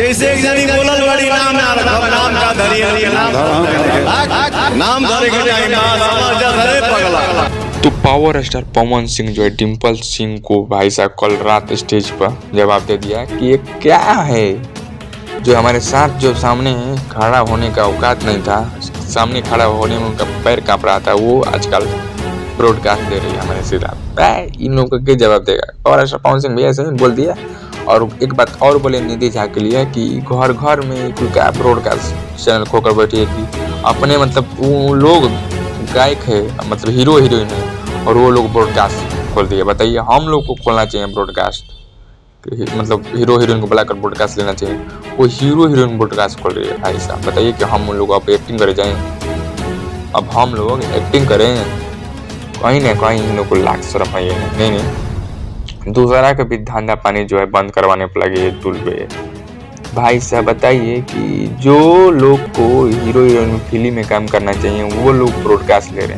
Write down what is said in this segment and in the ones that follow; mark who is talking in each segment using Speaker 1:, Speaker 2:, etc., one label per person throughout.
Speaker 1: जैसे एक जनी बोलल बड़ी नाम यार नाम का धरी नाम धरे के जाई मां समझ जा धरे पगला।
Speaker 2: तो पावर स्टार पवन सिंह जो है डिम्पल सिंह को भाई साहब कल रात स्टेज पर जवाब दे दिया कि ये क्या है जो हमारे साथ जो सामने खड़ा होने का औकात नहीं था, सामने खड़ा होने में उनका पैर कांप रहा था, वो आजकल ब्रॉडकास्ट दे रही है हमारे सीधा। इन लोगों को क्या जवाब देगा? पावर स्टार पवन सिंह भी ऐसे ही बोल दिया। और एक बात और बोले निधि झा के लिए कि घर घर में क्या ब्रॉडकास्ट चैनल खोकर बैठी है कि अपने मतलब वो लोग गायक है, मतलब हीरो हीरोइन है, और वो लोग ब्रॉडकास्ट खोल दिए। बताइए, हम लोग को खोलना चाहिए ब्रॉडकास्ट, मतलब हीरो हीरोइन को बुलाकर ब्रॉडकास्ट लेना चाहिए। वो हीरो हीरोइन ब्रॉडकास्ट खोल रही है भाई साहब। बताइए कि हम लोग अब एक्टिंग करे जाएं, अब हम लोग एक्टिंग करें? कहीं ना कहीं इन लोग को लाख शर्म आई है। नहीं, दूसरा का भी धंधा पानी जो है बंद करवाने पर लगे तुल पे भाई साहब। बताइए कि जो लोग को हीरो हीरोइन फिल्म में काम करना चाहिए वो लोग ब्रॉडकास्ट ले रहे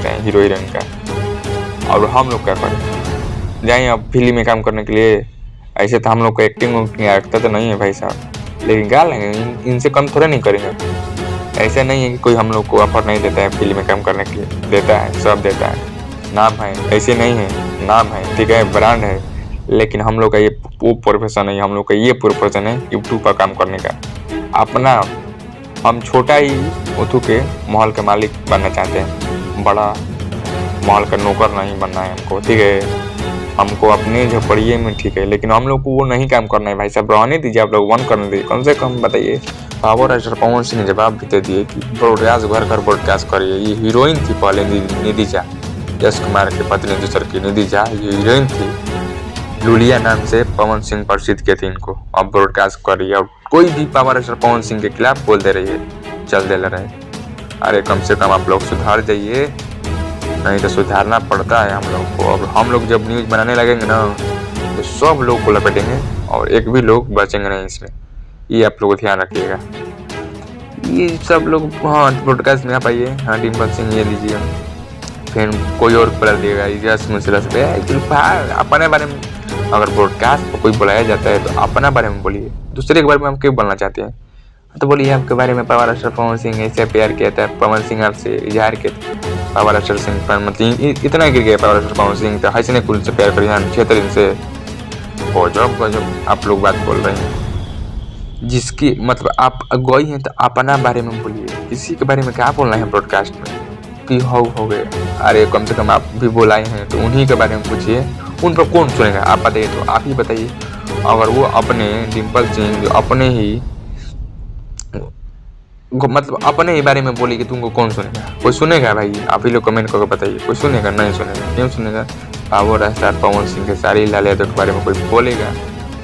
Speaker 2: हैं हीरो हीरोइन का, और हम लोग क्या करें? जाएं अब फिल्म में काम करने के लिए? ऐसे तो हम लोग को एक्टिंग आता तो नहीं है भाई साहब, लेकिन गा लेंगे, इनसे कम थोड़ा नहीं करेंगे। ऐसा नहीं है कि कोई हम लोग को ऑफर नहीं देता है फिल्म में काम करने के लिए, देता है, सब देता है, नाम है, ऐसे नहीं है, नाम है, ठीक है, ब्रांड है, लेकिन हम लोग का ये वो प्रोफेशन है, हम लोग का ये प्रोफेशन है यूट्यूब पर काम करने का। अपना हम छोटा ही उठू के महल के मालिक बनना चाहते हैं, बड़ा महल का नौकर नहीं बनना है हमको, ठीक है? हमको अपने झोपड़िए में ठीक है, लेकिन हम लोग को वो नहीं काम करना है भाई साहब। रहने दीजिए, आप लोग वन करने दीजिए कम से कम। बताइए, पावर स्टार पवन सिंह ने जवाब भी दे दिए कि ब्रॉडकास्ट घर घर ब्रॉडकास्ट करिए। ये हीरोइन थी पहले निधि झा, यश कुमार की पत्नी दूसर की निधि झा, ये हीरोइन थी, लुलिया नाम से पवन सिंह प्रसिद्ध किए थे इनको। अब ब्रॉडकास्ट कर रही है, और कोई भी पावर स्टार पवन सिंह के खिलाफ बोल दे रही है, चल दे रहे। अरे कम से कम आप लोग सुधार जाइए, नहीं तो सुधारना पड़ता है हम लोग को। अब हम लोग जब न्यूज़ बनाने लगेंगे ना तो सब लोग को लपेटेंगे और एक भी लोग बचेंगे नहीं इसमें, ये आप लोग ध्यान रखिएगा। ये सब लोग हाँ ब्रॉडकास्ट में आ पाइए, हाँ डिम्पल सिंह ये लीजिए, फिर कोई और बुला दिएगा अपने बारे में। अगर ब्रॉडकास्ट पर कोई बुलाया जाता है तो अपना बारे में बोलिए, दूसरे के बारे में हम क्यों बोलना चाहते हैं? तो बोलिए आपके बारे में पावर स्टार पवन सिंह ऐसे प्यार किया था, पवन सिंह आपसे इजहार किया, पावर स्टार सिंह पर मतलब इतना गिर गया पावर स्टार पवन सिंह तो हंसने कुल से प्यार करिए 6 दिन से। गजब आप लोग बात बोल रहे हैं, जिसकी मतलब आप अगुवाई हैं तो अपना बारे में बोलिए, किसी के बारे में क्या बोलना है ब्रॉडकास्ट में कि हो गए। अरे कम से कम आप भी बुलाए हैं तो उन्हीं के बारे में पूछिए, उन पर कौन सुनेगा? आप बताइए, तो आप ही बताइए। अगर वो अपने डिम्पल सिंह जो अपने ही मतलब अपने ही बारे में बोली कि तुमको कौन सुनेगा? कोई सुनेगा भाई? आप ही लोग कमेंट करके बताइए, कोई सुनेगा? नहीं सुनेगा। क्यों सुनेगा? पावर स्टार पवन सिंह के सारी लाल यादव के बारे में कोई बोलेगा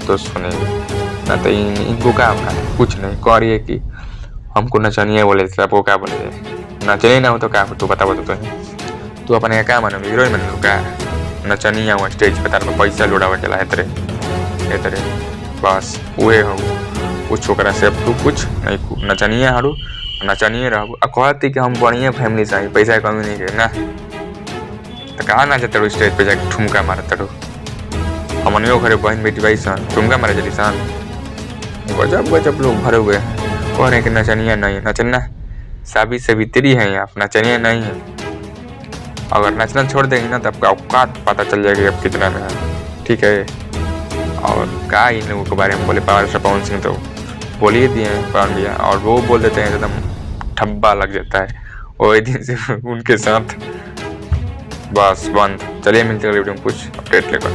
Speaker 2: तो सुनेगा, ना तो इनको क्या होगा? कुछ नहीं। कह रही है कि हमको नचनिया बोले थे, आपको क्या बोले थे? नचने ना हो तो क्या हो? तू बता तू अपने क्या मानो? हीरोइन मन लो क्या? नचनिया हुआ स्टेज पे तार पैसा लुटावे चला है तेरे बस उहे हो। कुछ छोकरा से अब तू कुछ नहीं, नचनिया हरू नचनिए रहू। कहती कि हम बढ़िया फैमिली से पैसा कमी नहीं करे ना, तो कहाँ ना जाते स्टेज पे जाके ठुमका मारे तड़ो? हमनियो घरे बहन बेटी भाई सन ठुमका मारे चली सन। गजब लोग भरे हुए हैं, कह रहे कि नचनिया नहीं। नचना साबित सवित्री है, आप नचनिया नहीं है। अगर नचना छोड़ देंगे ना तो आपका औकात पता चल जाएगी अब कितना में है, ठीक है? और क्या इन लोगों के बारे में बोले पावर स्टार पवन सिंह, तो बोल ही दिए हैं पवन भैया, और वो बोल देते हैं एकदम ठब्बा लग जाता है। वही दिन से उनके साथ बस बंद। चलिए मिलते हैं वीडियो में कुछ अपडेट लेकर।